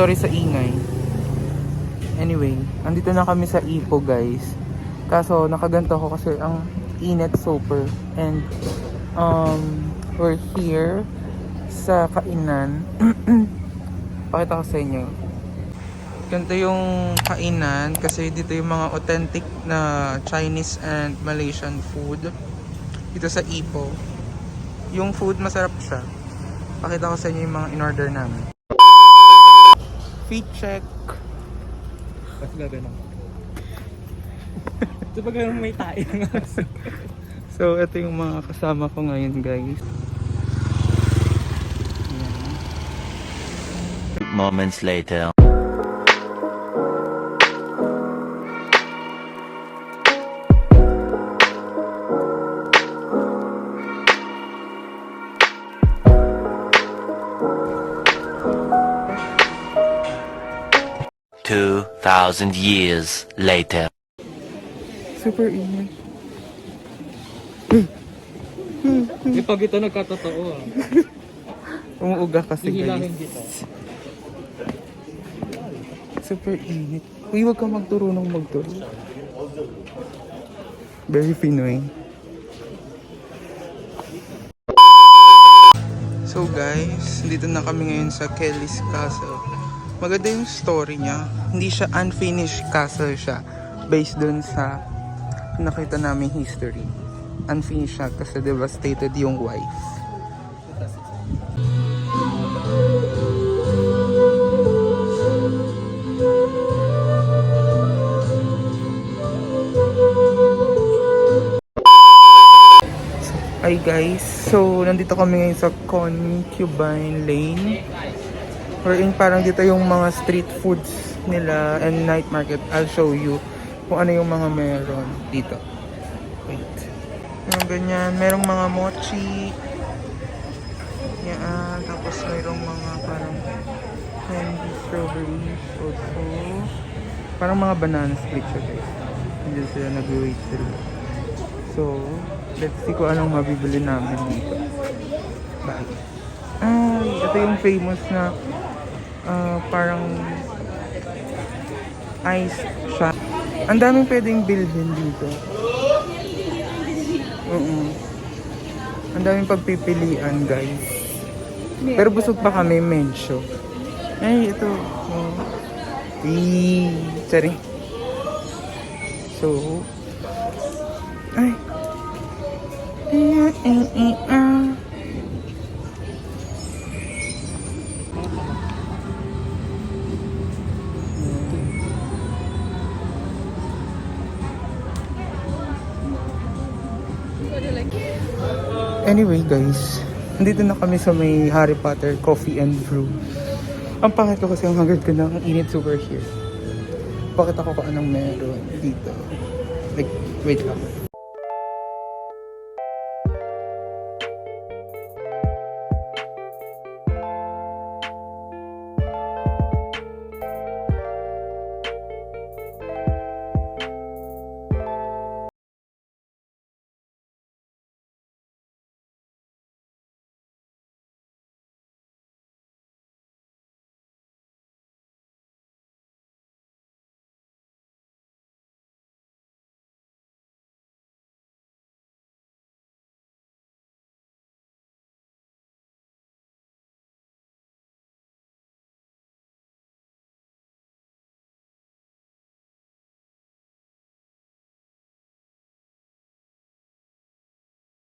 Sorry sa ingay. Anyway, andito na kami sa Ipo guys. Kaso nakaganto ako kasi ang init super. And we're here sa kainan. Pakita ko sa inyo. Ganito yung kainan kasi dito yung mga authentic na Chinese and Malaysian food. Dito sa Ipo. Yung food masarap siya. Pakita ko sa inyo yung mga in-order namin. Feet check. Mas gagawin ako. Ito ba gano'n may tayo nga? So, ito yung mga kasama ko ngayon, guys. Moments later. Two 2,000 years later. Super init. Di pag ito nagkatotoo ah. Umuuga kasi, Hihilahin guys. kita. Super init. Uy, huwag kang magturo ng magturo. Very Pinoy. So guys, dito na kami ngayon sa Kelly's Castle. Maganda yung story niya. Hindi siya unfinished castle siya. Based dun sa nakita namin history. Unfinished siya kasi devastated yung wife. Hi guys, so nandito kami ngayon sa Concubine Lane. Wherein parang dito yung mga street foods nila and night market. I'll show you kung ano yung mga meron dito. Wait. Yung ganyan, merong mga mochi. Yan, tapos merong mga parang candy strawberries also. Parang mga banana split siya guys. Hindi sila nag-wait sila. So, let's see kung anong mabibili namin dito. Bag. Ay, ito yung famous na parang ice shop. Ang daming pwedeng bilhin dito. Ang daming pagpipilian guys. Pero busog pa kami medyo. Ay, ito. Sorry. So, ay. Anyway guys, nandito na kami sa may Harry Potter Coffee and Brew. Ang pangit ko kasi ang hangad ko na ang init super here. Bakit ako kung anong meron dito? Like, wait lang.